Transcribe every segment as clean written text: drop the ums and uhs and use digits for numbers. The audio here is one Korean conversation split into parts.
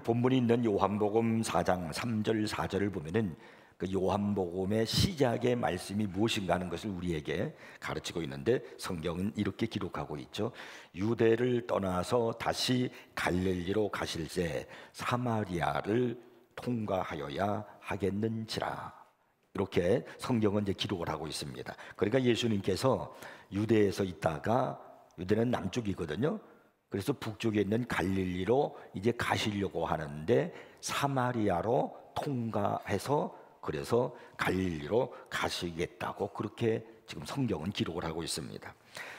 본문이 있는 요한복음 4장 3절 4절을 보면은 그 요한복음의 시작의 말씀이 무엇인가 하는 것을 우리에게 가르치고 있는데, 성경은 이렇게 기록하고 있죠. 유대를 떠나서 다시 갈릴리로 가실새 사마리아를 통과하여야 하겠는지라. 이렇게 성경은 이제 기록을 하고 있습니다. 그러니까 예수님께서 유대에서 있다가, 유대는 남쪽이거든요. 그래서 북쪽에 있는 갈릴리로 이제 가시려고 하는데 사마리아로 통과해서, 그래서 갈릴리로 가시겠다고 그렇게 지금 성경은 기록을 하고 있습니다.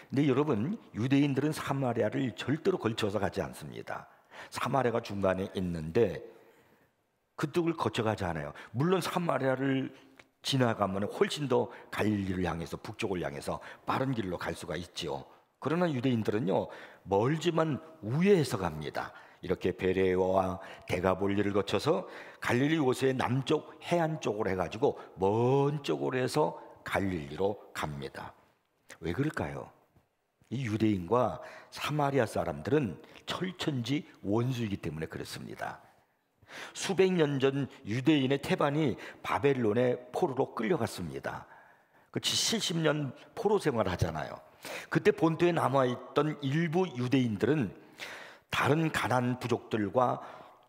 근데 여러분, 유대인들은 사마리아를 절대로 걸쳐서 가지 않습니다. 사마리아가 중간에 있는데 그쪽을 거쳐가지 않아요. 물론 사마리아를 지나가면 훨씬 더 갈릴리를 향해서, 북쪽을 향해서 빠른 길로 갈 수가 있지요. 그러나 유대인들은요, 멀지만 우회해서 갑니다. 이렇게 베레와 데가볼리를 거쳐서 갈릴리 요새의 남쪽 해안 쪽으로 해가지고 먼 쪽으로 해서 갈릴리로 갑니다. 왜 그럴까요? 이 유대인과 사마리아 사람들은 철천지 원수이기 때문에 그렇습니다. 수백 년 전 유대인의 태반이 바벨론의 포로로 끌려갔습니다. 그 70년 포로 생활을 하잖아요. 그때 본토에 남아있던 일부 유대인들은 다른 가나안 부족들과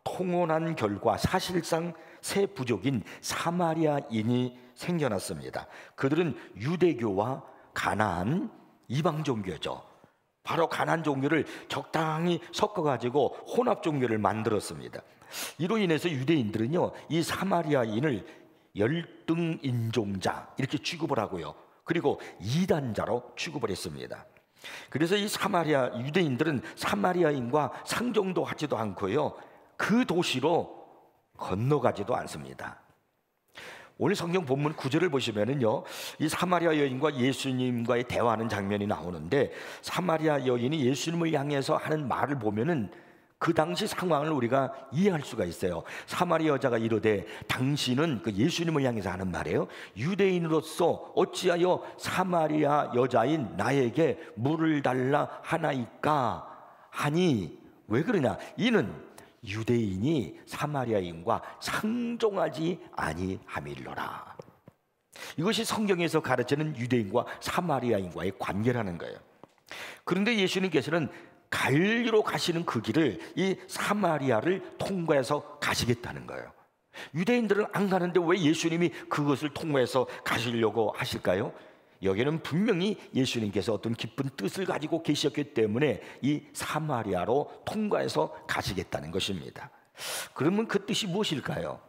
통혼한 결과 사실상 새 부족인 사마리아인이 생겨났습니다. 그들은 유대교와 가나안 이방 종교죠. 바로 가나안 종교를 적당히 섞어가지고 혼합 종교를 만들었습니다. 이로 인해서 유대인들은요, 이 사마리아인을 열등 인종자 이렇게 취급을 하고요, 그리고 이단자로 취급을 했습니다. 그래서 이 사마리아 유대인들은 사마리아인과 상종도 하지도 않고요, 그 도시로 건너가지도 않습니다. 오늘 성경 본문 9절을 보시면은요, 이 사마리아 여인과 예수님과의 대화하는 장면이 나오는데, 사마리아 여인이 예수님을 향해서 하는 말을 보면은 그 당시 상황을 우리가 이해할 수가 있어요. 사마리아 여자가 이르되, 당신은, 그 예수님을 향해서 하는 말이에요, 유대인으로서 어찌하여 사마리아 여자인 나에게 물을 달라 하나이까 하니, 왜 그러냐, 이는 유대인이 사마리아인과 상종하지 아니함일러라. 이것이 성경에서 가르치는 유대인과 사마리아인과의 관계라는 거예요. 그런데 예수님께서는 갈릴리로 가시는 그 길을 이 사마리아를 통과해서 가시겠다는 거예요. 유대인들은 안 가는데 왜 예수님이 그것을 통과해서 가시려고 하실까요? 여기는 분명히 예수님께서 어떤 깊은 뜻을 가지고 계셨기 때문에 이 사마리아로 통과해서 가시겠다는 것입니다. 그러면 그 뜻이 무엇일까요?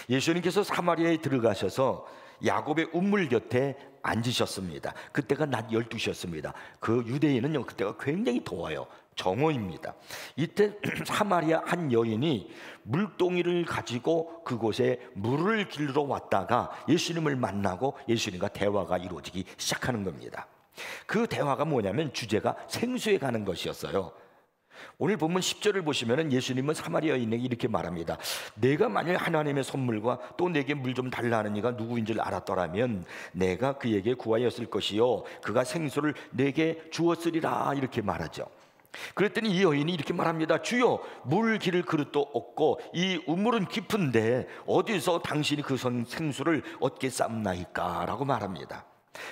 예수님께서 사마리아에 들어가셔서 야곱의 우물 곁에 앉으셨습니다. 그때가 낮 12시였습니다. 그 유대인은요, 그때가 굉장히 더워요. 정오입니다. 이때 사마리아 한 여인이 물동이를 가지고 그곳에 물을 길러 왔다가 예수님을 만나고 예수님과 대화가 이루어지기 시작하는 겁니다. 그 대화가 뭐냐면 주제가 생수에 가는 것이었어요. 오늘 본문 10절을 보시면 예수님은 사마리아 여인에게 이렇게 말합니다. 내가 만일 하나님의 선물과 또 내게 물 좀 달라 하는 이가 누구인 줄 알았더라면 내가 그에게 구하였을 것이요 그가 생수를 내게 주었으리라, 이렇게 말하죠. 그랬더니 이 여인이 이렇게 말합니다. 주여, 물 기를 그릇도 없고 이 우물은 깊은데 어디서 당신이 그 생수를 얻겠사옵나이까 라고 말합니다.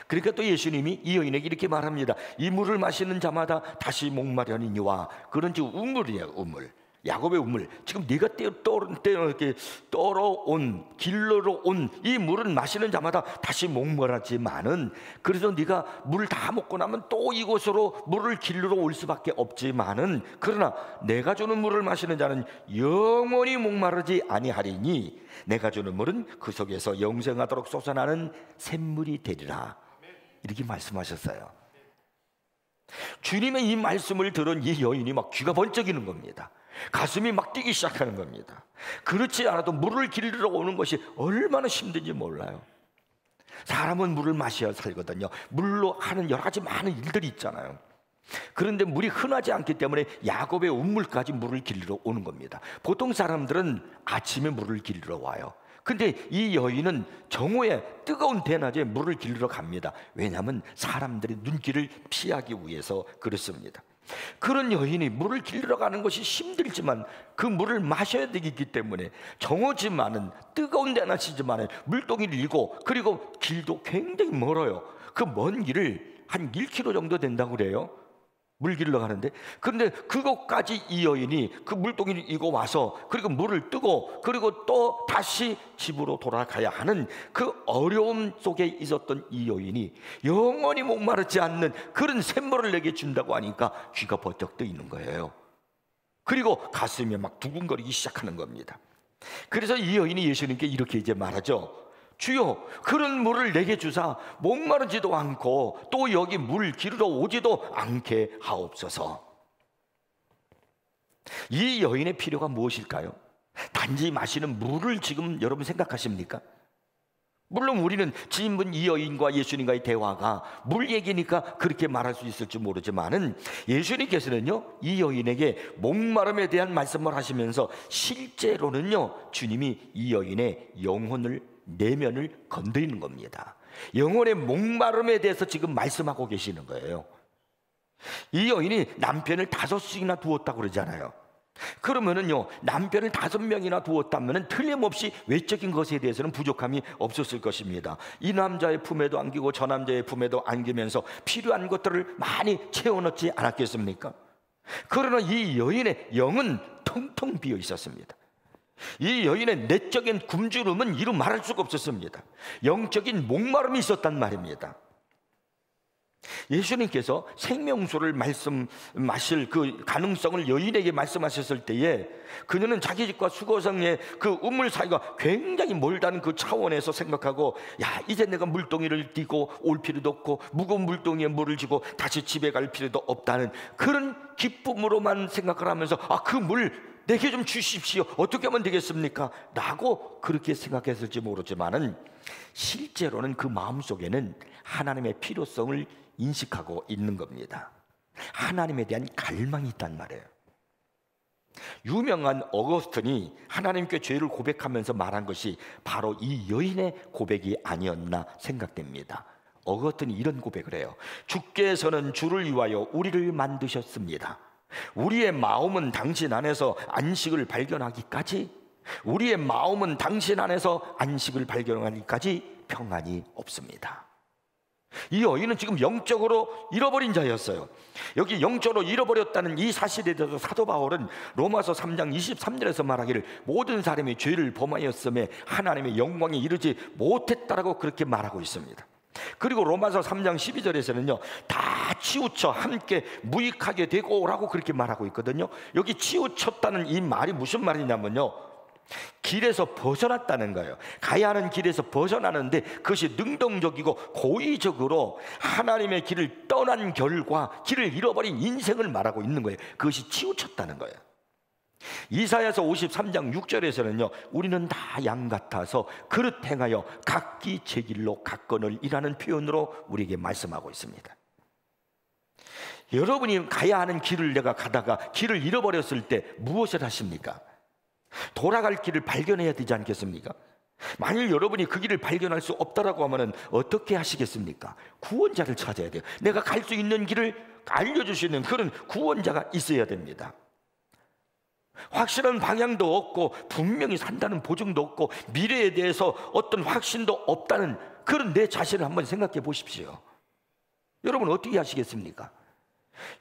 그러니까 또 예수님이 이 여인에게 이렇게 말합니다. 이 물을 마시는 자마다 다시 목마르니와, 그런 지금 우물이에요. 우물, 야곱의 우물. 지금 네가 떨어온 길러로 온 이 물은 마시는 자마다 다시 목마르지만은, 그래서 네가 물을 다 먹고 나면 또 이곳으로 물을 길러러 올 수밖에 없지만은, 그러나 내가 주는 물을 마시는 자는 영원히 목마르지 아니하리니 내가 주는 물은 그 속에서 영생하도록 솟아나는 샘물이 되리라, 이렇게 말씀하셨어요. 주님의 이 말씀을 들은 이 여인이 막 귀가 번쩍이는 겁니다. 가슴이 막 뛰기 시작하는 겁니다. 그렇지 않아도 물을 길러 오는 것이 얼마나 힘든지 몰라요. 사람은 물을 마셔야 살거든요. 물로 하는 여러 가지 많은 일들이 있잖아요. 그런데 물이 흔하지 않기 때문에 야곱의 우물까지 물을 길러 오는 겁니다. 보통 사람들은 아침에 물을 길러 와요. 근데 이 여인은 정오에 뜨거운 대낮에 물을 길러 갑니다. 왜냐하면 사람들의 눈길을 피하기 위해서 그렇습니다. 그런 여인이 물을 길러 가는 것이 힘들지만 그 물을 마셔야 되기 때문에 정오지만은 뜨거운 데나 치지만은 물동이를 이고, 그리고 길도 굉장히 멀어요. 그 먼 길을 한 1km 정도 된다고 그래요, 물 길러 가는데. 그런데 그것까지 이 여인이 그 물동이를 이고 와서, 그리고 물을 뜨고, 그리고 또 다시 집으로 돌아가야 하는 그 어려움 속에 있었던 이 여인이 영원히 목마르지 않는 그런 샘물을 내게 준다고 하니까 귀가 버쩍 떠 있는 거예요. 그리고 가슴이 막 두근거리기 시작하는 겁니다. 그래서 이 여인이 예수님께 이렇게 이제 말하죠. 주여, 그런 물을 내게 주사 목마르지도 않고 또 여기 물 기르러 오지도 않게 하옵소서. 이 여인의 필요가 무엇일까요? 단지 마시는 물을 지금 여러분 생각하십니까? 물론 우리는 지인분 이 여인과 예수님과의 대화가 물 얘기니까 그렇게 말할 수 있을지 모르지만은, 예수님께서는요 이 여인에게 목마름에 대한 말씀을 하시면서 실제로는요 주님이 이 여인의 영혼을, 내면을 건드리는 겁니다. 영혼의 목마름에 대해서 지금 말씀하고 계시는 거예요. 이 여인이 남편을 5씩이나 두었다고 그러잖아요. 그러면은요 남편을 5명이나 두었다면은 틀림없이 외적인 것에 대해서는 부족함이 없었을 것입니다. 이 남자의 품에도 안기고 저 남자의 품에도 안기면서 필요한 것들을 많이 채워넣지 않았겠습니까? 그러나 이 여인의 영은 텅텅 비어 있었습니다. 이 여인의 내적인 굶주림은 이루 말할 수가 없었습니다. 영적인 목마름이 있었단 말입니다. 예수님께서 생명수를 마실 그 가능성을 여인에게 말씀하셨을 때에 그녀는 자기 집과 수거성의 그 우물 사이가 굉장히 멀다는 그 차원에서 생각하고, 야, 이제 내가 물동이를 띄고 올 필요도 없고 무거운 물동이에 물을 쥐고 다시 집에 갈 필요도 없다는 그런 기쁨으로만 생각을 하면서, 아, 그 물 내게 좀 주십시오, 어떻게 하면 되겠습니까? 라고 그렇게 생각했을지 모르지만은 실제로는 그 마음속에는 하나님의 필요성을 인식하고 있는 겁니다. 하나님에 대한 갈망이 있단 말이에요. 유명한 어거스틴이 하나님께 죄를 고백하면서 말한 것이 바로 이 여인의 고백이 아니었나 생각됩니다. 어거스틴이 이런 고백을 해요. 주께서는 주를 위하여 우리를 만드셨습니다. 우리의 마음은 당신 안에서 안식을 발견하기까지, 우리의 마음은 당신 안에서 안식을 발견하기까지 평안이 없습니다. 이 여인은 지금 영적으로 잃어버린 자였어요. 여기 영적으로 잃어버렸다는 이 사실에 대해서 사도 바울은 로마서 3장 23절에서 말하기를 모든 사람이 죄를 범하였음에 하나님의 영광에 이르지 못했다라고 그렇게 말하고 있습니다. 그리고 로마서 3장 12절에서는요 다 치우쳐 함께 무익하게 되고 라고 그렇게 말하고 있거든요. 여기 치우쳤다는 이 말이 무슨 말이냐면요, 길에서 벗어났다는 거예요. 가야 하는 길에서 벗어나는데 그것이 능동적이고 고의적으로 하나님의 길을 떠난 결과 길을 잃어버린 인생을 말하고 있는 거예요. 그것이 치우쳤다는 거예요. 이사야서 53장 6절에서는요 우리는 다 양 같아서 그릇 행하여 각기 제 길로 갔거늘 이라는 표현으로 우리에게 말씀하고 있습니다. 여러분이 가야 하는 길을 내가 가다가 길을 잃어버렸을 때 무엇을 하십니까? 돌아갈 길을 발견해야 되지 않겠습니까? 만일 여러분이 그 길을 발견할 수 없다라고 하면 어떻게 하시겠습니까? 구원자를 찾아야 돼요. 내가 갈 수 있는 길을 알려주시는 그런 구원자가 있어야 됩니다. 확실한 방향도 없고 분명히 산다는 보증도 없고 미래에 대해서 어떤 확신도 없다는 그런 내 자신을 한번 생각해 보십시오. 여러분 어떻게 하시겠습니까?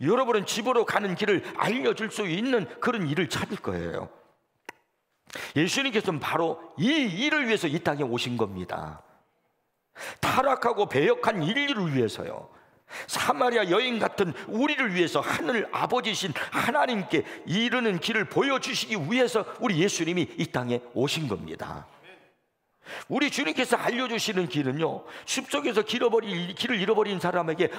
여러분은 집으로 가는 길을 알려줄 수 있는 그런 일을 찾을 거예요. 예수님께서는 바로 이 일을 위해서 이 땅에 오신 겁니다. 타락하고 배역한 인류를 위해서요. 사마리아 여인 같은 우리를 위해서 하늘 아버지신 하나님께 이르는 길을 보여주시기 위해서 우리 예수님이 이 땅에 오신 겁니다. 우리 주님께서 알려주시는 길은요 숲속에서 길을 잃어버린 사람에게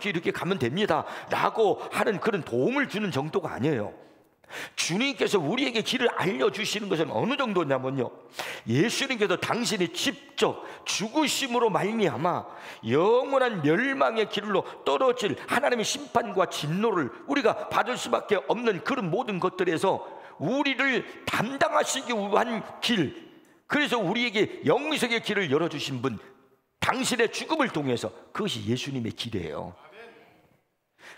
이렇게 가면 됩니다 라고 하는 그런 도움을 주는 정도가 아니에요. 주님께서 우리에게 길을 알려주시는 것은 어느 정도냐면요, 예수님께서 당신이 직접 죽으심으로 말미암아 영원한 멸망의 길로 떨어질 하나님의 심판과 진노를 우리가 받을 수밖에 없는 그런 모든 것들에서 우리를 담당하시기 위한 길, 그래서 우리에게 영생의 길을 열어주신 분, 당신의 죽음을 통해서, 그것이 예수님의 길이에요.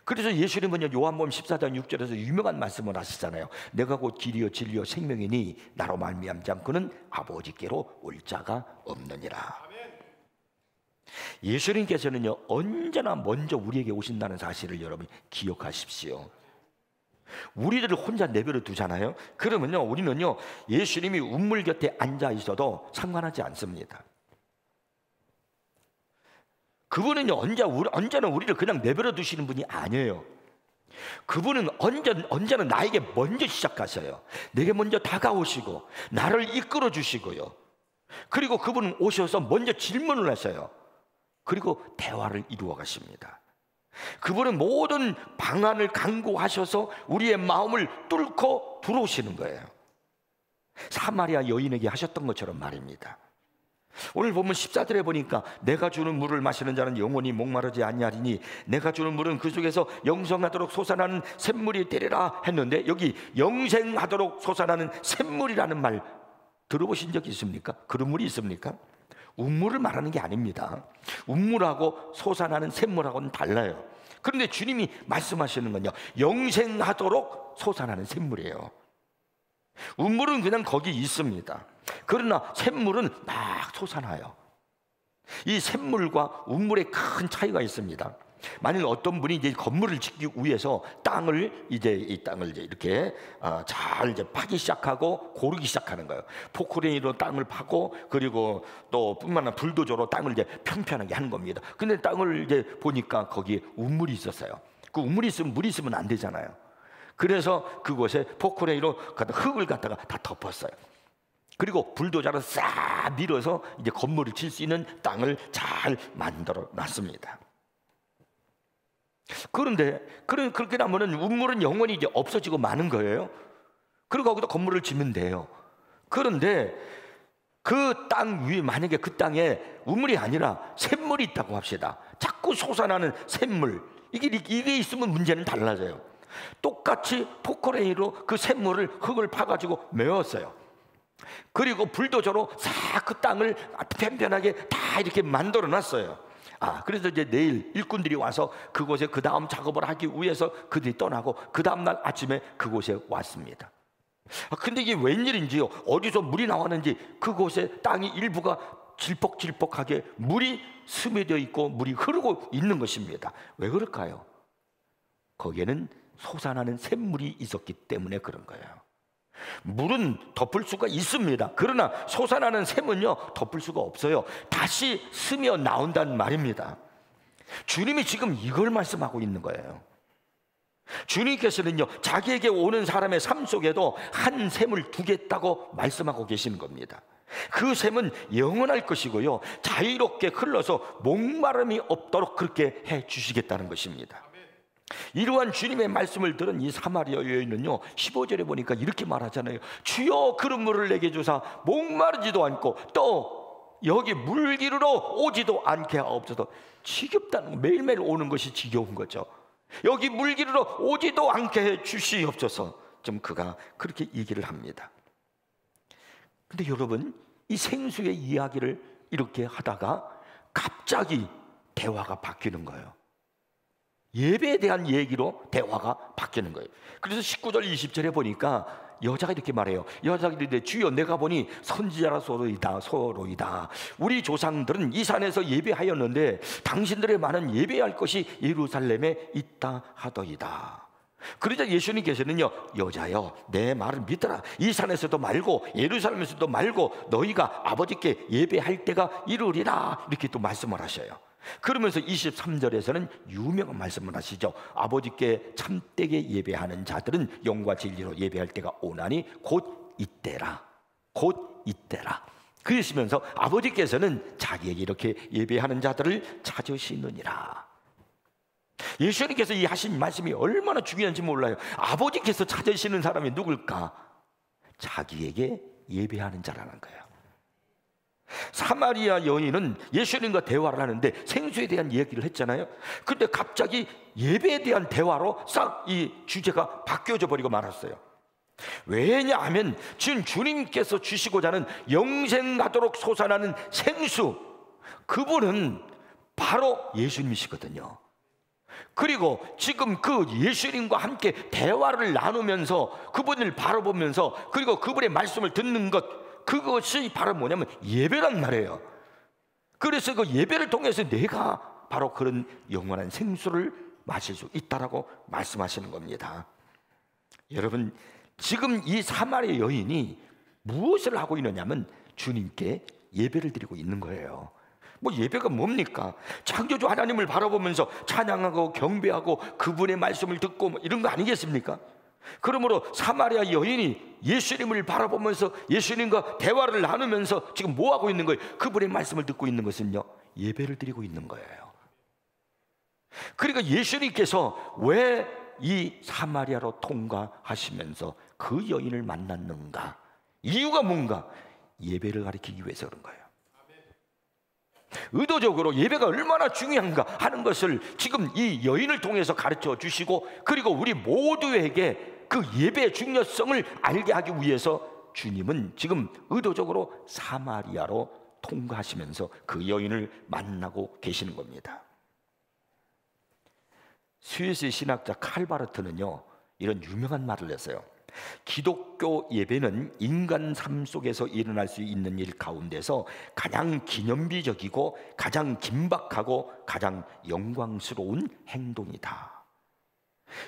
그래서 예수님은요, 요한복음 14장 6절에서 유명한 말씀을 하시잖아요. 내가 곧 길이요 진리요 생명이니 나로 말미암지 않고는 아버지께로 올 자가 없느니라. 예수님께서는요, 언제나 먼저 우리에게 오신다는 사실을 여러분 기억하십시오. 우리들을 혼자 내버려 두잖아요. 그러면요, 우리는요, 예수님이 운물 곁에 앉아 있어도 상관하지 않습니다. 그분은요, 언제나 우리를 그냥 내버려 두시는 분이 아니에요. 그분은 언제나 나에게 먼저 시작하셔요. 내게 먼저 다가오시고 나를 이끌어 주시고요. 그리고 그분은 오셔서 먼저 질문을 하셔요. 그리고 대화를 이루어 가십니다. 그분은 모든 방안을 강구하셔서 우리의 마음을 뚫고 들어오시는 거예요. 사마리아 여인에게 하셨던 것처럼 말입니다. 오늘 보면 14절에 보니까 내가 주는 물을 마시는 자는 영원히 목마르지 아니하리니 내가 주는 물은 그 속에서 영생하도록 솟아나는 샘물이 되리라 했는데, 여기 영생하도록 솟아나는 샘물이라는 말 들어보신 적 있습니까? 그런 물이 있습니까? 운물을 말하는 게 아닙니다. 운물하고 솟아나는 샘물하고는 달라요. 그런데 주님이 말씀하시는 건요, 영생하도록 솟아나는 샘물이에요. 운물은 그냥 거기 있습니다. 그러나 샘물은 막 솟아나요. 이 샘물과 운물에 큰 차이가 있습니다. 만일 어떤 분이 이제 건물을 짓기 위해서 이 땅을 이제 이렇게 잘 이제 파기 시작하고 고르기 시작하는 거예요. 포크레인으로 땅을 파고, 그리고 또 뿐만 아니라 불도저로 땅을 이제 평평하게 하는 겁니다. 근데 땅을 이제 보니까 거기에 운물이 있었어요. 그 운물이 있으면 물이 있으면 안 되잖아요. 그래서 그곳에 포크레인으로 흙을 갖다가 다 덮었어요. 그리고 불도저로 싹 밀어서 이제 건물을 칠 수 있는 땅을 잘 만들어 놨습니다. 그런데 그렇게 하면은 운물은 영원히 이제 없어지고 마는 거예요. 그리고 거기다 건물을 짓면 돼요. 그런데 그 땅 위에, 만약에 그 땅에 운물이 아니라 샘물이 있다고 합시다. 자꾸 솟아나는 샘물, 이게 있으면 문제는 달라져요. 똑같이 포크레인으로 그 샘물을, 흙을 파가지고 메웠어요. 그리고 불도저로 싹 그 땅을 편편하게 다 이렇게 만들어 놨어요. 그래서 이제 내일 일꾼들이 와서 그곳에 그 다음 작업을 하기 위해서 그들이 떠나고 그 다음날 아침에 그곳에 왔습니다. 근데 이게 웬일인지요, 어디서 물이 나왔는지 그곳에 땅이 일부가 질퍽질퍽하게 물이 스며져 있고 물이 흐르고 있는 것입니다. 왜 그럴까요? 거기에는 솟아나는 샘물이 있었기 때문에 그런 거예요. 물은 덮을 수가 있습니다. 그러나 솟아나는 샘은요, 덮을 수가 없어요. 다시 스며 나온다는 말입니다. 주님이 지금 이걸 말씀하고 있는 거예요. 주님께서는요, 자기에게 오는 사람의 삶 속에도 한 샘을 두겠다고 말씀하고 계시는 겁니다. 그 샘은 영원할 것이고요, 자유롭게 흘러서 목마름이 없도록 그렇게 해 주시겠다는 것입니다. 이러한 주님의 말씀을 들은 이 사마리아 여인은요, 15절에 보니까 이렇게 말하잖아요. 주여 그런 물을 내게 주사 목마르지도 않고 또 여기 물기르러 오지도 않게 하옵소서. 지겹다는 거, 매일매일 오는 것이 지겨운 거죠. 여기 물기르러 오지도 않게 해 주시옵소서. 좀 그가 그렇게 얘기를 합니다. 근데 여러분, 이 생수의 이야기를 이렇게 하다가 갑자기 대화가 바뀌는 거예요. 예배에 대한 얘기로 대화가 바뀌는 거예요. 그래서 19절 20절에 보니까 여자가 이렇게 말해요. 여자들이 주여 내가 보니 선지자라 소로이다. 우리 조상들은 이 산에서 예배하였는데 당신들의 말은 예배할 것이 예루살렘에 있다 하더이다. 그러자 예수님께서는요, 여자여 내 말을 믿어라. 이 산에서도 말고 예루살렘에서도 말고 너희가 아버지께 예배할 때가 이르리라. 이렇게 또 말씀을 하셔요. 그러면서 23절에서는 유명한 말씀을 하시죠. 아버지께 참되게 예배하는 자들은 영과 진리로 예배할 때가 오나니 곧 이때라. 곧 이때라. 그러시면서 아버지께서는 자기에게 이렇게 예배하는 자들을 찾으시느니라. 예수님께서 이 하신 말씀이 얼마나 중요한지 몰라요. 아버지께서 찾으시는 사람이 누굴까? 자기에게 예배하는 자라는 거예요. 사마리아 여인은 예수님과 대화를 하는데 생수에 대한 이야기를 했잖아요. 근데 갑자기 예배에 대한 대화로 싹 이 주제가 바뀌어져 버리고 말았어요. 왜냐하면 지금 주님께서 주시고자 하는 영생하도록 솟아나는 생수, 그분은 바로 예수님이시거든요. 그리고 지금 그 예수님과 함께 대화를 나누면서 그분을 바라보면서 그리고 그분의 말씀을 듣는 것, 그것이 바로 뭐냐면 예배란 말이에요. 그래서 그 예배를 통해서 내가 바로 그런 영원한 생수를 마실 수 있다라고 말씀하시는 겁니다. 여러분, 지금 이 사마리아 여인이 무엇을 하고 있느냐면 주님께 예배를 드리고 있는 거예요. 뭐 예배가 뭡니까? 창조주 하나님을 바라보면서 찬양하고 경배하고 그분의 말씀을 듣고 뭐 이런 거 아니겠습니까? 그러므로 사마리아 여인이 예수님을 바라보면서 예수님과 대화를 나누면서 지금 뭐 하고 있는 거예요? 그분의 말씀을 듣고 있는 것은요, 예배를 드리고 있는 거예요. 그러니까 예수님께서 왜 이 사마리아로 통과하시면서 그 여인을 만났는가? 이유가 뭔가? 예배를 가리키기 위해서 그런 거예요. 의도적으로 예배가 얼마나 중요한가 하는 것을 지금 이 여인을 통해서 가르쳐 주시고, 그리고 우리 모두에게 그 예배의 중요성을 알게 하기 위해서 주님은 지금 의도적으로 사마리아로 통과하시면서 그 여인을 만나고 계시는 겁니다. 스위스의 신학자 칼바르트는요, 이런 유명한 말을 했어요. 기독교 예배는 인간 삶 속에서 일어날 수 있는 일 가운데서 가장 기념비적이고 가장 긴박하고 가장 영광스러운 행동이다.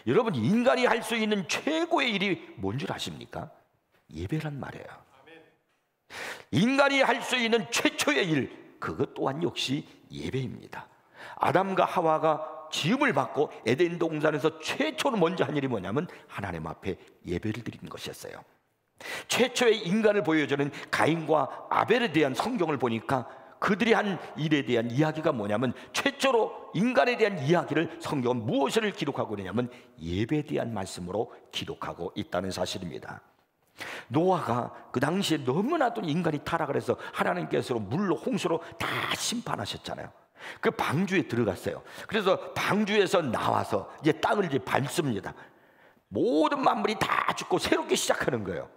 여러분, 인간이 할 수 있는 최고의 일이 뭔 줄 아십니까? 예배란 말이에요. 인간이 할 수 있는 최초의 일, 그것 또한 역시 예배입니다. 아담과 하와가 지음을 받고 에덴 동산에서 최초로 먼저 한 일이 뭐냐면 하나님 앞에 예배를 드리는 것이었어요. 최초의 인간을 보여주는 가인과 아벨에 대한 성경을 보니까 그들이 한 일에 대한 이야기가 뭐냐면, 최초로 인간에 대한 이야기를 성경은 무엇을 기록하고 있냐면 예배에 대한 말씀으로 기록하고 있다는 사실입니다. 노아가 그 당시에 너무나도 인간이 타락을 해서 하나님께서 물로 홍수로 다 심판하셨잖아요. 그 방주에 들어갔어요. 그래서 방주에서 나와서 이제 땅을 이제 밟습니다. 모든 만물이 다 죽고 새롭게 시작하는 거예요.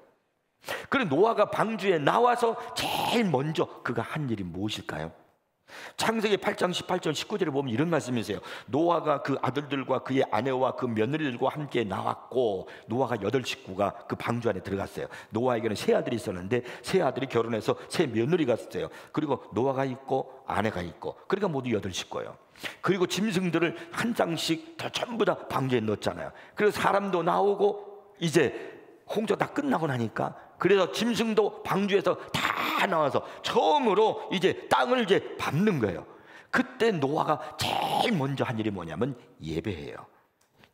그리고 노아가 방주에 나와서 제일 먼저 그가 한 일이 무엇일까요? 창세기 8장 18절 19절에 보면 이런 말씀이 있어요. 노아가 그 아들들과 그의 아내와 그 며느리들과 함께 나왔고, 노아가 8식구가 그 방주 안에 들어갔어요. 노아에게는 세 아들이 있었는데 세 아들이 결혼해서 세 며느리가 있었어요. 그리고 노아가 있고 아내가 있고, 그러니까 모두 8식구예요. 그리고 짐승들을 한 장씩 다 전부 다 방주에 넣었잖아요. 그래서 사람도 나오고, 이제 홍수 다 끝나고 나니까 그래서 짐승도 방주에서 다 나와서 처음으로 이제 땅을 이제 밟는 거예요. 그때 노아가 제일 먼저 한 일이 뭐냐면 예배예요.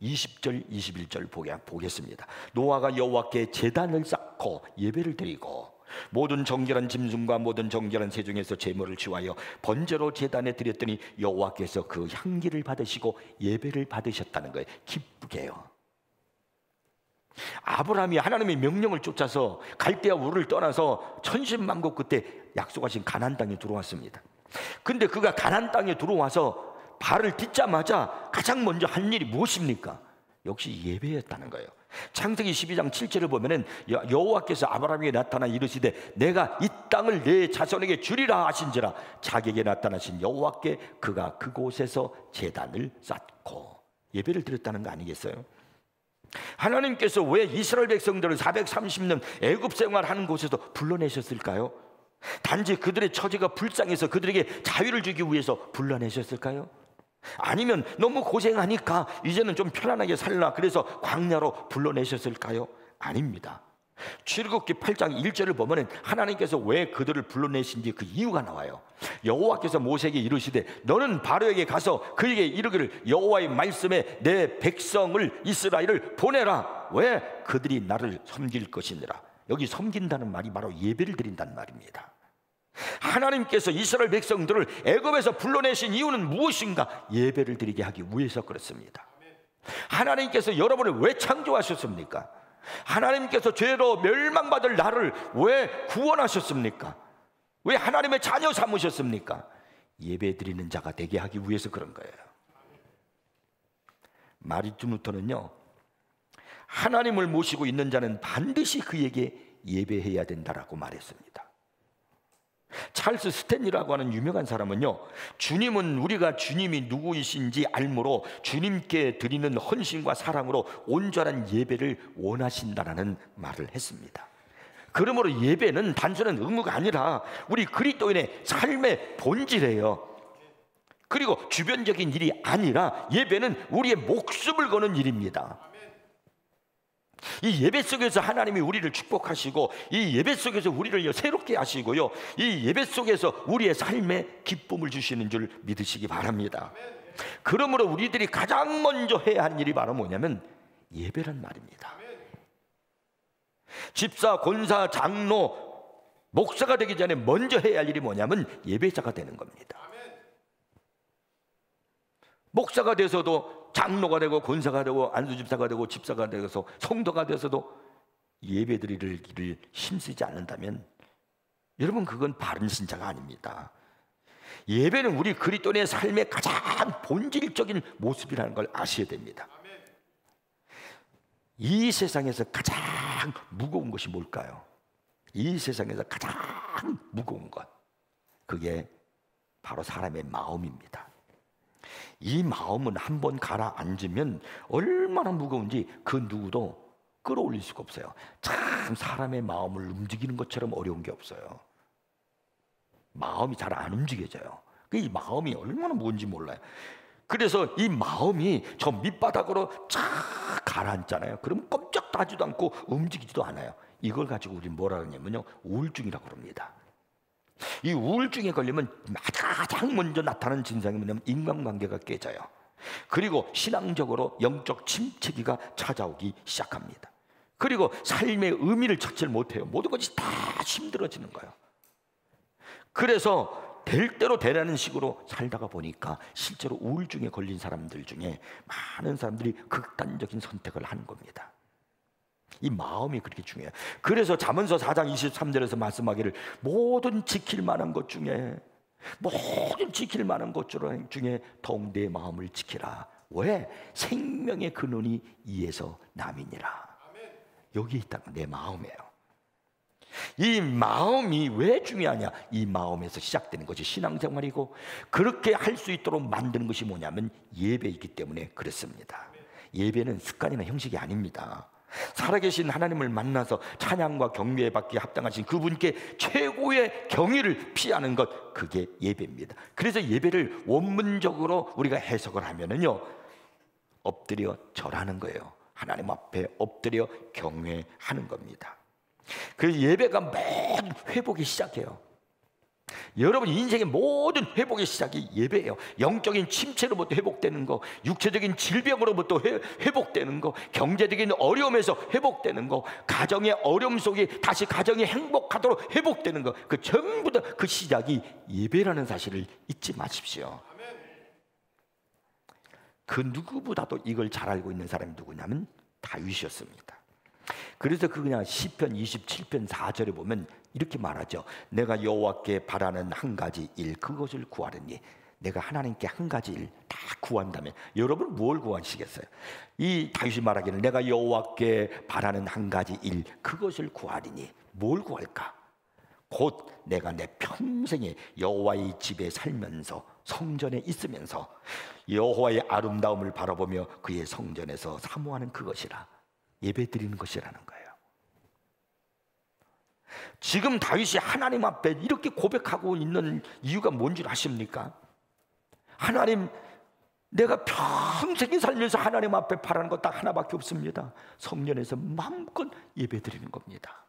20절 21절 보겠습니다. 노아가 여호와께 제단을 쌓고 예배를 드리고 모든 정결한 짐승과 모든 정결한 새 중에서 제물을 취하여 번제로 제단에 드렸더니 여호와께서 그 향기를 받으시고 예배를 받으셨다는 거예요. 기쁘게요. 아브라함이 하나님의 명령을 쫓아서 갈대아 우르를 떠나서 천신만고 끝에 약속하신 가나안 땅에 들어왔습니다. 근데 그가 가나안 땅에 들어와서 발을 딛자마자 가장 먼저 한 일이 무엇입니까? 역시 예배였다는 거예요. 창세기 12장 7절을 보면은 여호와께서 아브라함에게 나타나 이르시되 내가 이 땅을 내 자손에게 주리라 하신지라, 자기에게 나타나신 여호와께 그가 그곳에서 제단을 쌓고 예배를 드렸다는 거 아니겠어요? 하나님께서 왜 이스라엘 백성들을 430년 애굽 생활하는 곳에서 불러내셨을까요? 단지 그들의 처지가 불쌍해서 그들에게 자유를 주기 위해서 불러내셨을까요? 아니면 너무 고생하니까 이제는 좀 편안하게 살라 그래서 광야로 불러내셨을까요? 아닙니다. 출애굽기 8장 1절을 보면 하나님께서 왜 그들을 불러내신지 그 이유가 나와요. 여호와께서 모세에게 이르시되 너는 바로에게 가서 그에게 이르기를 여호와의 말씀에 내 백성을 이스라엘을 보내라. 왜? 그들이 나를 섬길 것이니라. 여기 섬긴다는 말이 바로 예배를 드린다는 말입니다. 하나님께서 이스라엘 백성들을 애굽에서 불러내신 이유는 무엇인가? 예배를 드리게 하기 위해서 그렇습니다. 하나님께서 여러분을 왜 창조하셨습니까? 하나님께서 죄로 멸망받을 나를 왜 구원하셨습니까? 왜 하나님의 자녀 삼으셨습니까? 예배 드리는 자가 되게 하기 위해서 그런 거예요. 마르틴 루터는요, 하나님을 모시고 있는 자는 반드시 그에게 예배해야 된다라고 말했습니다. 찰스 스탠리라고 하는 유명한 사람은요, 주님은 우리가 주님이 누구이신지 알므로 주님께 드리는 헌신과 사랑으로 온전한 예배를 원하신다라는 말을 했습니다. 그러므로 예배는 단순한 의무가 아니라 우리 그리스도인의 삶의 본질이에요. 그리고 주변적인 일이 아니라 예배는 우리의 목숨을 거는 일입니다. 이 예배 속에서 하나님이 우리를 축복하시고, 이 예배 속에서 우리를 새롭게 하시고요, 이 예배 속에서 우리의 삶에 기쁨을 주시는 줄 믿으시기 바랍니다. 그러므로 우리들이 가장 먼저 해야 하는 일이 바로 뭐냐면 예배란 말입니다. 집사, 권사, 장로, 목사가 되기 전에 먼저 해야 할 일이 뭐냐면 예배자가 되는 겁니다. 목사가 돼서도 장로가 되고 권사가 되고 안수집사가 되고 집사가 되어서 성도가 돼서도 예배드릴 길을 힘쓰지 않는다면 여러분, 그건 바른 신자가 아닙니다. 예배는 우리 그리스도인의 삶의 가장 본질적인 모습이라는 걸 아셔야 됩니다. 이 세상에서 가장 무거운 것이 뭘까요? 이 세상에서 가장 무거운 것, 그게 바로 사람의 마음입니다. 이 마음은 한번 가라앉으면 얼마나 무거운지 그 누구도 끌어올릴 수가 없어요. 참 사람의 마음을 움직이는 것처럼 어려운 게 없어요. 마음이 잘 안 움직여져요. 이 마음이 얼마나 무거운지 몰라요. 그래서 이 마음이 저 밑바닥으로 쫙 가라앉잖아요. 그럼 꼼짝도 하지도 않고 움직이지도 않아요. 이걸 가지고 우리 뭐라 그러냐면요, 우울증이라고 그럽니다. 이 우울증에 걸리면 가장 먼저 나타나는 증상이 뭐냐면 인간관계가 깨져요. 그리고 신앙적으로 영적 침체기가 찾아오기 시작합니다. 그리고 삶의 의미를 찾지 못해요. 모든 것이 다 힘들어지는 거예요. 그래서 될 대로 되라는 식으로 살다가 보니까 실제로 우울증에 걸린 사람들 중에 많은 사람들이 극단적인 선택을 하는 겁니다. 이 마음이 그렇게 중요해요. 그래서 잠언서 4장 23절에서 말씀하기를 모든 지킬 만한 것 중에 더욱 내 마음을 지키라. 왜? 생명의 근원이 이에서 남이니라. 여기에 있다는 내 마음이에요. 이 마음이 왜 중요하냐? 이 마음에서 시작되는 것이 신앙생활이고, 그렇게 할 수 있도록 만드는 것이 뭐냐면 예배이기 때문에 그렇습니다. 예배는 습관이나 형식이 아닙니다. 살아계신 하나님을 만나서 찬양과 경배에 받기에 합당하신 그분께 최고의 경의를 피하는 것, 그게 예배입니다. 그래서 예배를 원문적으로 우리가 해석을 하면은요, 엎드려 절하는 거예요. 하나님 앞에 엎드려 경외하는 겁니다. 그 예배가 모든 회복의 시작이에요. 여러분 인생의 모든 회복의 시작이 예배예요. 영적인 침체로부터 회복되는 거, 육체적인 질병으로부터 회복되는 거, 경제적인 어려움에서 회복되는 거, 가정의 어려움 속에 다시 가정이 행복하도록 회복되는 거, 그 전부 다 그 시작이 예배라는 사실을 잊지 마십시오. 그 누구보다도 이걸 잘 알고 있는 사람이 누구냐면 다윗이었습니다. 그래서 그 그냥 시편 27편 4절에 보면 이렇게 말하죠. 내가 여호와께 바라는 한 가지 일, 그것을 구하려니. 내가 하나님께 한 가지 일 다 구한다면 여러분 뭘 구하시겠어요? 이 다윗이 말하기를 내가 여호와께 바라는 한 가지 일, 그것을 구하리니. 뭘 구할까? 곧 내가 내 평생에 여호와의 집에 살면서 성전에 있으면서 여호와의 아름다움을 바라보며 그의 성전에서 사모하는 그것이라. 예배드리는 것이라는 거예요. 지금 다윗이 하나님 앞에 이렇게 고백하고 있는 이유가 뭔 줄 아십니까? 하나님, 내가 평생에 살면서 하나님 앞에 바라는 것 딱 하나밖에 없습니다. 성전에서 마음껏 예배드리는 겁니다.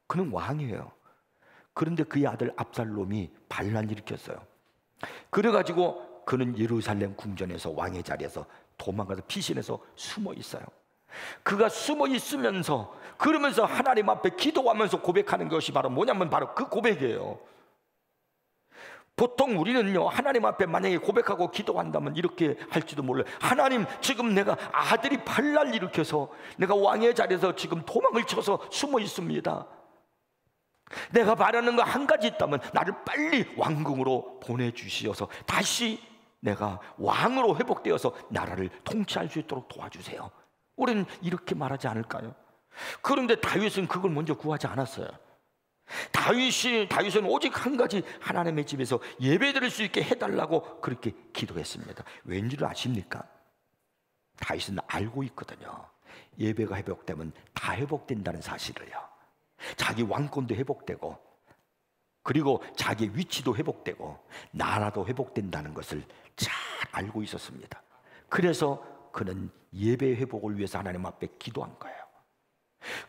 그는 왕이에요. 그런데 그의 아들 압살롬이 반란을 일으켰어요. 그래가지고 그는 예루살렘 궁전에서 왕의 자리에서 도망가서 피신해서 숨어 있어요. 그가 숨어 있으면서 그러면서 하나님 앞에 기도하면서 고백하는 것이 바로 뭐냐면 바로 그 고백이에요. 보통 우리는요, 하나님 앞에 만약에 고백하고 기도한다면 이렇게 할지도 몰라요. 하나님, 지금 내가 아들이 반란을 일으켜서 내가 왕의 자리에서 지금 도망을 쳐서 숨어 있습니다. 내가 바라는 거 한 가지 있다면 나를 빨리 왕궁으로 보내주시어서 다시 내가 왕으로 회복되어서 나라를 통치할 수 있도록 도와주세요. 우리는 이렇게 말하지 않을까요? 그런데 다윗은 그걸 먼저 구하지 않았어요. 다윗은 오직 한 가지 하나님의 집에서 예배드릴 수 있게 해달라고 그렇게 기도했습니다. 왠지를 아십니까? 다윗은 알고 있거든요. 예배가 회복되면 다 회복된다는 사실을요. 자기 왕권도 회복되고, 그리고 자기 위치도 회복되고, 나라도 회복된다는 것을 잘 알고 있었습니다. 그래서 그는 예배 회복을 위해서 하나님 앞에 기도한 거예요.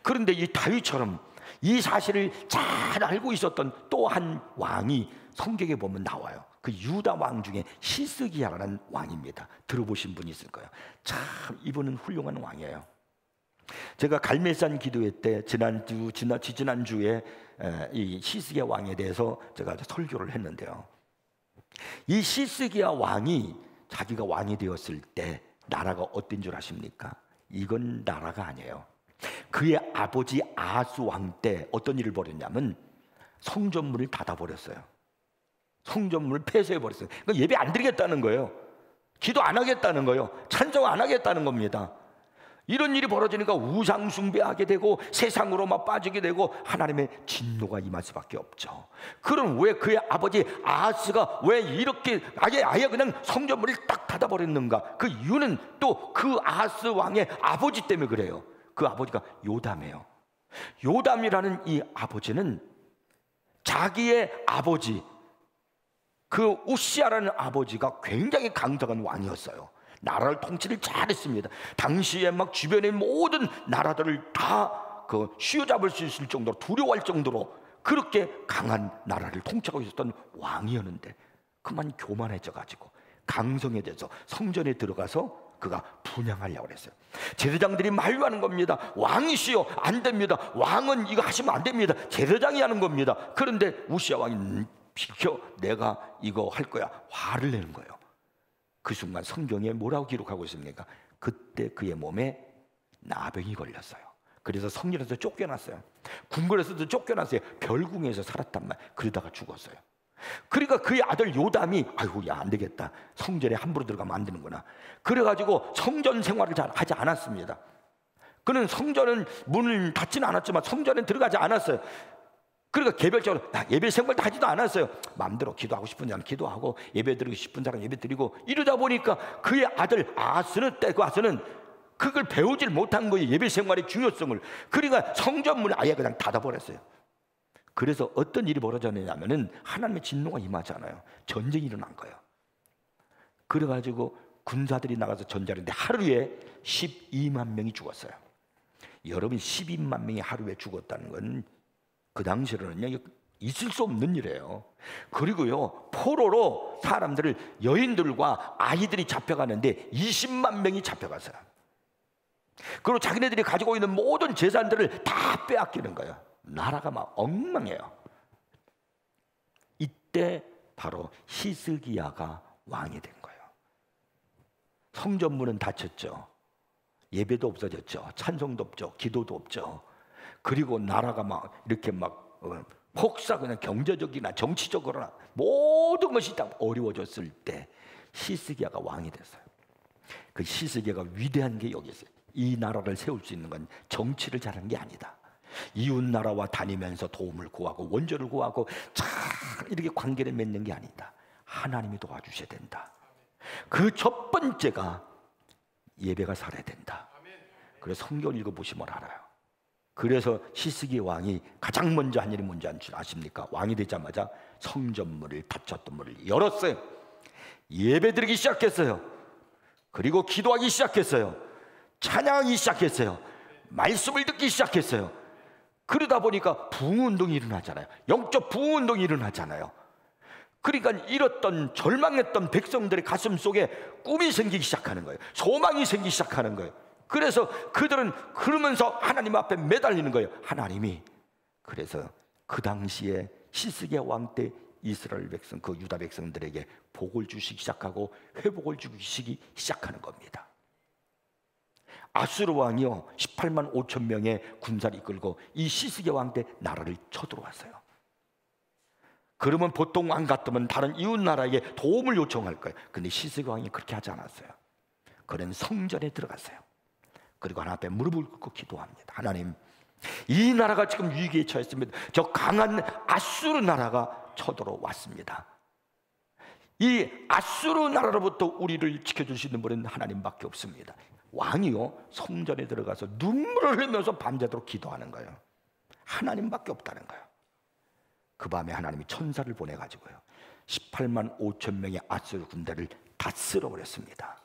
그런데 이 다윗처럼 이 사실을 잘 알고 있었던 또 한 왕이 성경에 보면 나와요. 그 유다 왕 중에 히스기야라는 왕입니다. 들어보신 분이 있을 거예요. 참 이분은 훌륭한 왕이에요. 제가 갈멜산 기도회 때 지난주에 이 히스기야 왕에 대해서 제가 설교를 했는데요. 이 히스기야 왕이 자기가 왕이 되었을 때 나라가 어떤 줄 아십니까? 이건 나라가 아니에요. 그의 아버지 아하스 왕 때 어떤 일을 벌였냐면 성전문을 닫아버렸어요. 성전문을 폐쇄해버렸어요. 그러니까 예배 안 드리겠다는 거예요. 기도 안 하겠다는 거예요. 찬송 안 하겠다는 겁니다. 이런 일이 벌어지니까 우상 숭배하게 되고 세상으로만 빠지게 되고 하나님의 진노가 임할 수밖에 없죠. 그럼 왜 그의 아버지 아하스가 왜 이렇게 아예 그냥 성전문을 딱 닫아버렸는가? 그 이유는 또 그 아하스 왕의 아버지 때문에 그래요. 그 아버지가 요담이에요. 요담이라는 이 아버지는 자기의 아버지 그 우시아라는 아버지가 굉장히 강력한 왕이었어요. 나라를 통치를 잘했습니다. 당시에 막 주변의 모든 나라들을 다 그 휘어잡을 수 있을 정도로 두려워할 정도로 그렇게 강한 나라를 통치하고 있었던 왕이었는데 그만 교만해져가지고 강성해져서 성전에 들어가서 그가 분향하려고 그랬어요. 제사장들이 만류하는 겁니다. 왕이시여 안 됩니다. 왕은 이거 하시면 안 됩니다. 제사장이 하는 겁니다. 그런데 우시아 왕이 비켜 내가 이거 할 거야 화를 내는 거예요. 그 순간 성경에 뭐라고 기록하고 있습니까? 그때 그의 몸에 나병이 걸렸어요. 그래서 성전에서 쫓겨났어요. 궁궐에서도 쫓겨났어요. 별궁에서 살았단 말. 그러다가 죽었어요. 그러니까 그의 아들 요담이 아이고 야 안 되겠다. 성전에 함부로 들어가면 안 되는구나. 그래가지고 성전 생활을 잘 하지 않았습니다. 그는 성전은 문을 닫지는 않았지만 성전에 들어가지 않았어요. 그러니까 개별적으로 예배 생활도 하지도 않았어요. 마음대로 기도하고 싶은 사람 기도하고 예배 드리고 싶은 사람 예배 드리고 이러다 보니까 그의 아들 아하스는 그걸 배우질 못한 거예요. 예배 생활의 중요성을. 그러니까 성전문을 아예 그냥 닫아버렸어요. 그래서 어떤 일이 벌어졌냐면은 하나님의 진노가 임하잖아요. 전쟁이 일어난 거예요. 그래가지고 군사들이 나가서 전쟁을 했는데 하루에 12만 명이 죽었어요. 여러분 12만 명이 하루에 죽었다는 건 그 당시로는요 있을 수 없는 일이에요. 그리고요 포로로 사람들을 여인들과 아이들이 잡혀가는데 20만 명이 잡혀갔어요. 그리고 자기네들이 가지고 있는 모든 재산들을 다 빼앗기는 거예요. 나라가 막 엉망해요. 이때 바로 히스기야가 왕이 된 거예요. 성전문은 닫혔죠. 예배도 없어졌죠. 찬송도 없죠. 기도도 없죠. 그리고 나라가 막 이렇게 막 혹사 그냥 경제적이나 정치적으로나 모든 것이 다 어려워졌을 때 히스기야가 왕이 됐어요. 그 히스기야가 위대한 게 여기 있어요. 이 나라를 세울 수 있는 건 정치를 잘하는 게 아니다. 이웃 나라와 다니면서 도움을 구하고 원조를 구하고 잘 이렇게 관계를 맺는 게 아니다. 하나님이 도와주셔야 된다. 그 첫 번째가 예배가 살아야 된다. 그래서 성경을 읽어보시면 알아요. 그래서 히스기야 왕이 가장 먼저 한 일이 뭔지 아십니까? 왕이 되자마자 성전문을 닫혔던 문을 열었어요. 예배드리기 시작했어요. 그리고 기도하기 시작했어요. 찬양하기 시작했어요. 말씀을 듣기 시작했어요. 그러다 보니까 부흥운동이 일어나잖아요. 영적 부흥운동이 일어나잖아요. 그러니까 잃었던 절망했던 백성들의 가슴 속에 꿈이 생기기 시작하는 거예요. 소망이 생기기 시작하는 거예요. 그래서 그들은 그러면서 하나님 앞에 매달리는 거예요. 하나님이. 그래서 그 당시에 히스기야 왕 때 이스라엘 백성, 그 유다 백성들에게 복을 주시기 시작하고 회복을 주시기 시작하는 겁니다. 아수르 왕이요 18만 5천 명의 군사를 이끌고 이 히스기야 왕 때 나라를 쳐들어왔어요. 그러면 보통 왕 같으면 다른 이웃 나라에게 도움을 요청할 거예요. 근데 히스기야 왕이 그렇게 하지 않았어요. 그는 성전에 들어갔어요. 그리고 하나님 앞에 무릎을 꿇고 기도합니다. 하나님, 이 나라가 지금 위기에 처했습니다. 저 강한 아수르 나라가 쳐들어왔습니다. 이 아수르 나라로부터 우리를 지켜줄 수 있는 분은 하나님밖에 없습니다. 왕이요, 성전에 들어가서 눈물을 흘리면서 밤새도록 기도하는 거예요. 하나님밖에 없다는 거예요. 그 밤에 하나님이 천사를 보내가지고요 18만 5천 명의 아수르 군대를 다 쓸어버렸습니다.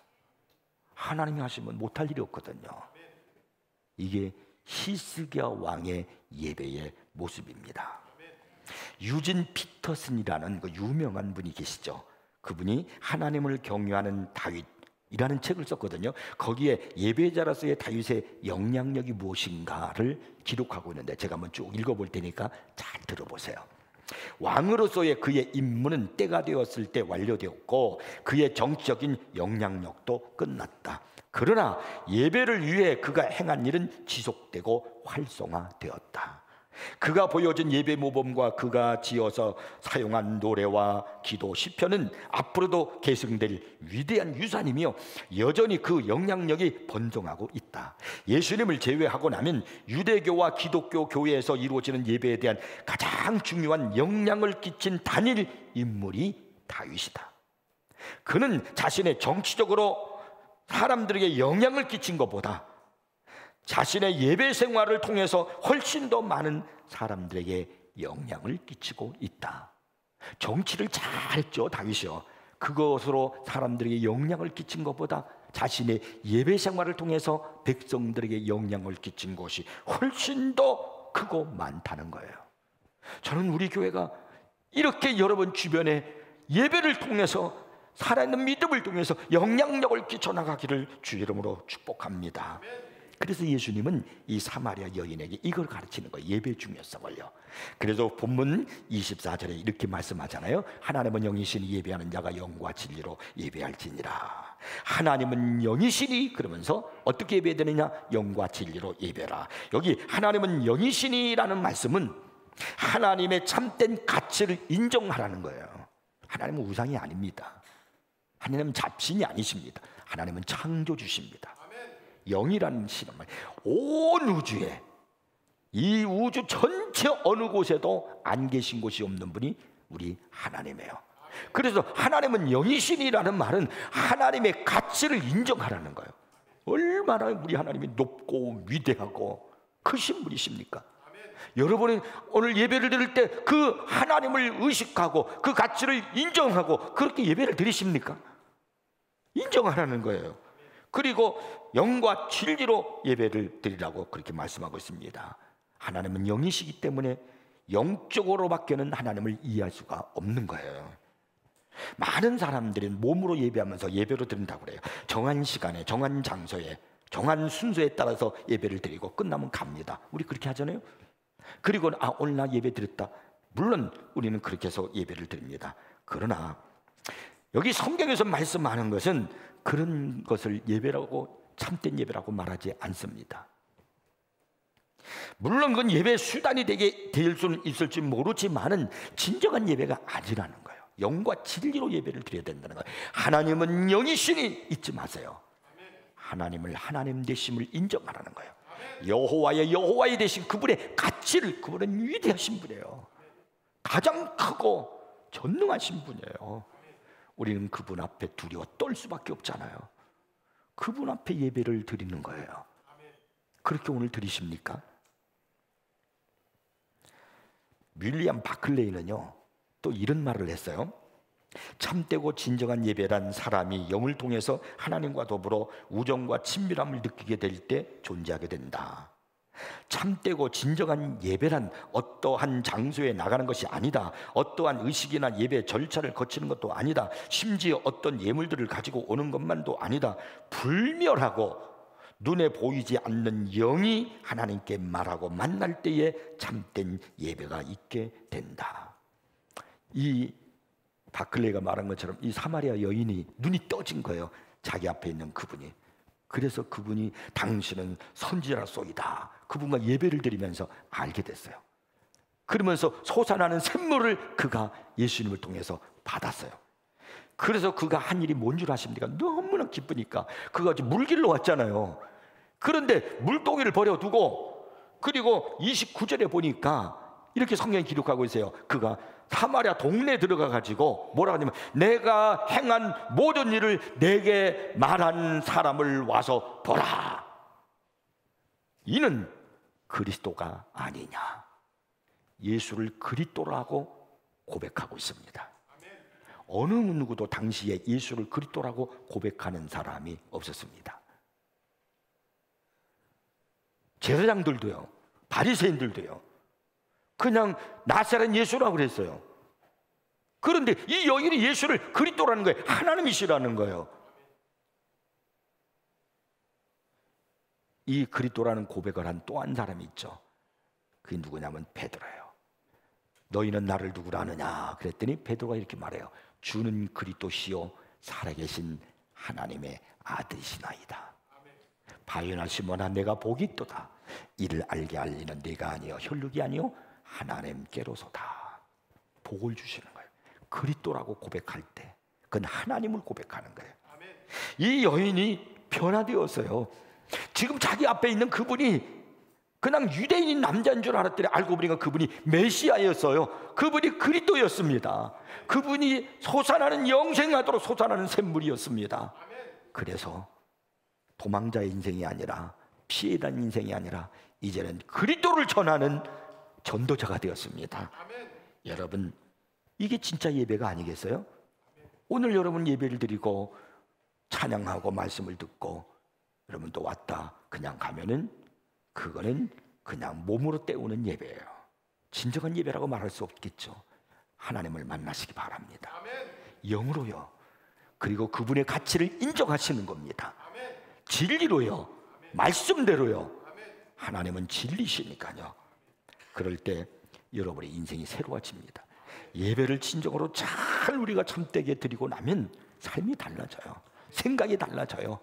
하나님이 하시면 못할 일이 없거든요. 이게 히스기야 왕의 예배의 모습입니다. 유진 피터슨이라는 그 유명한 분이 계시죠. 그분이 하나님을 경외하는 다윗이라는 책을 썼거든요. 거기에 예배자로서의 다윗의 영향력이 무엇인가를 기록하고 있는데 제가 한번 쭉 읽어볼 테니까 잘 들어보세요. 왕으로서의 그의 임무는 때가 되었을 때 완료되었고 그의 정치적인 영향력도 끝났다. 그러나 예배를 위해 그가 행한 일은 지속되고 활성화되었다. 그가 보여준 예배 모범과 그가 지어서 사용한 노래와 기도 시편은 앞으로도 계승될 위대한 유산이며 여전히 그 영향력이 번성하고 있다. 예수님을 제외하고 나면 유대교와 기독교 교회에서 이루어지는 예배에 대한 가장 중요한 영향을 끼친 단일 인물이 다윗이다. 그는 자신의 정치적으로 사람들에게 영향을 끼친 것보다 자신의 예배 생활을 통해서 훨씬 더 많은 사람들에게 영향을 끼치고 있다. 정치를 잘했죠, 다윗이요. 그것으로 사람들에게 영향을 끼친 것보다 자신의 예배 생활을 통해서 백성들에게 영향을 끼친 것이 훨씬 더 크고 많다는 거예요. 저는 우리 교회가 이렇게 여러분 주변에 예배를 통해서 살아있는 믿음을 통해서 영향력을 끼쳐나가기를 주 이름으로 축복합니다. 그래서 예수님은 이 사마리아 여인에게 이걸 가르치는 거예요. 예배 중요성을요. 그래서 본문 24절에 이렇게 말씀하잖아요. 하나님은 영이시니 예배하는 자가 영과 진리로 예배할지니라. 하나님은 영이시니 그러면서 어떻게 예배해야 되느냐? 영과 진리로 예배라. 여기 하나님은 영이시니라는 말씀은 하나님의 참된 가치를 인정하라는 거예요. 하나님은 우상이 아닙니다. 하나님은 잡신이 아니십니다. 하나님은 창조주십니다. 영이라는 신은 온 우주에, 이 우주 전체 어느 곳에도 안 계신 곳이 없는 분이 우리 하나님이에요. 그래서 하나님은 영이신이라는 말은 하나님의 가치를 인정하라는 거예요. 얼마나 우리 하나님이 높고 위대하고 크신 분이십니까? 여러분이 오늘 예배를 드릴 때 그 하나님을 의식하고 그 가치를 인정하고 그렇게 예배를 드리십니까? 인정하라는 거예요. 그리고 영과 진리로 예배를 드리라고 그렇게 말씀하고 있습니다. 하나님은 영이시기 때문에 영적으로밖에는 하나님을 이해할 수가 없는 거예요. 많은 사람들이 몸으로 예배하면서 예배로 드린다고 그래요. 정한 시간에, 정한 장소에, 정한 순서에 따라서 예배를 드리고 끝나면 갑니다. 우리 그렇게 하잖아요. 그리고 오늘 나 예배 드렸다. 물론 우리는 그렇게 해서 예배를 드립니다. 그러나 여기 성경에서 말씀하는 것은 그런 것을 예배라고, 참된 예배라고 말하지 않습니다. 물론 그건 예배의 수단이 될 수는 있을지 모르지만은 진정한 예배가 아니라는 거예요. 영과 진리로 예배를 드려야 된다는 거예요. 하나님은 영이시니 잊지 마세요. 하나님을 하나님 되심을 인정하라는 거예요. 여호와의 여호와의 되신 그분의 가치를, 그분은 위대하신 분이에요. 가장 크고 전능하신 분이에요. 우리는 그분 앞에 두려워 떨 수밖에 없잖아요. 그분 앞에 예배를 드리는 거예요. 그렇게 오늘 드리십니까? 윌리엄 바클레이는요 또 이런 말을 했어요. 참되고 진정한 예배란 사람이 영을 통해서 하나님과 더불어 우정과 친밀함을 느끼게 될 때 존재하게 된다. 참되고 진정한 예배란 어떠한 장소에 나가는 것이 아니다. 어떠한 의식이나 예배 절차를 거치는 것도 아니다. 심지어 어떤 예물들을 가지고 오는 것만도 아니다. 불멸하고 눈에 보이지 않는 영이 하나님께 말하고 만날 때에 참된 예배가 있게 된다. 이 바클레이가 말한 것처럼 이 사마리아 여인이 눈이 떠진 거예요. 자기 앞에 있는 그분이. 그래서 그분이 당신은 선지자로소이다, 그분과 예배를 드리면서 알게 됐어요. 그러면서 솟아나는 샘물을 그가 예수님을 통해서 받았어요. 그래서 그가 한 일이 뭔 줄 아십니까? 너무나 기쁘니까 그가 물길로 왔잖아요. 그런데 물동이를 버려두고 그리고 29절에 보니까 이렇게 성경이 기록하고 있어요. 그가 사마리아 동네에 들어가 가지고 뭐라 하냐면 내가 행한 모든 일을 내게 말한 사람을 와서 보라. 이는 그리스도가 아니냐. 예수를 그리스도라고 고백하고 있습니다. 어느 누구도 당시에 예수를 그리스도라고 고백하는 사람이 없었습니다. 제사장들도요, 바리새인들도요, 그냥 나사렛 예수라고 그랬어요. 그런데 이 여인이 예수를 그리스도라는 거예요. 하나님이시라는 거예요. 이 그리스도라는 고백을 한 또 한 사람이 있죠. 그게 누구냐면 베드로예요. 너희는 나를 누구라 하느냐 그랬더니 베드로가 이렇게 말해요. 주는 그리스도시요 살아계신 하나님의 아들이시나이다. 바요나 시몬아 내가 복이 있도다. 이를 알게 알리는 네가 아니요 혈육이 아니요 하나님께로소다. 복을 주시는 거예요. 그리스도라고 고백할 때 그건 하나님을 고백하는 거예요. 이 여인이 변화되었어요. 지금 자기 앞에 있는 그분이 그냥 유대인인 남자인 줄 알았더니 알고 보니까 그분이 메시아였어요. 그분이 그리스도였습니다. 그분이 솟아나는 영생하도록 솟아나는 샘물이었습니다. 그래서 도망자의 인생이 아니라 피해자의 인생이 아니라 이제는 그리스도를 전하는 전도자가 되었습니다. 여러분, 이게 진짜 예배가 아니겠어요? 오늘 여러분 예배를 드리고 찬양하고 말씀을 듣고 여러분 또 왔다 그냥 가면은 그거는 그냥 몸으로 때우는 예배예요. 진정한 예배라고 말할 수 없겠죠. 하나님을 만나시기 바랍니다. 영으로요. 그리고 그분의 가치를 인정하시는 겁니다. 진리로요. 말씀대로요. 하나님은 진리시니까요. 그럴 때 여러분의 인생이 새로워집니다. 예배를 진정으로 잘 우리가 참되게 드리고 나면 삶이 달라져요. 생각이 달라져요.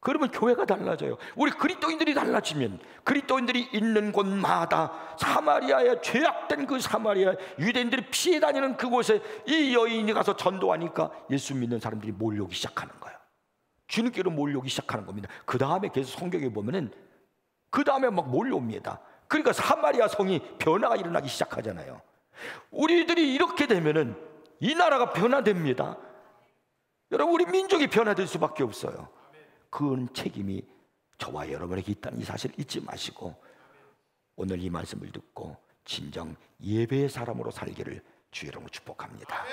그러면 교회가 달라져요. 우리 그리스도인들이 달라지면 그리스도인들이 있는 곳마다 사마리아에 죄악된 그 사마리아 유대인들이 피해 다니는 그곳에 이 여인이 가서 전도하니까 예수 믿는 사람들이 몰려오기 시작하는 거예요. 주님께로 몰려오기 시작하는 겁니다. 그 다음에 계속 성경에 보면은 그 다음에 막 몰려옵니다. 그러니까 사마리아 성이 변화가 일어나기 시작하잖아요. 우리들이 이렇게 되면은 이 나라가 변화됩니다. 여러분, 우리 민족이 변화될 수밖에 없어요. 그 책임이 저와 여러분에게 있다는 이 사실 잊지 마시고 오늘 이 말씀을 듣고 진정 예배의 사람으로 살기를 주의 이름으로 축복합니다.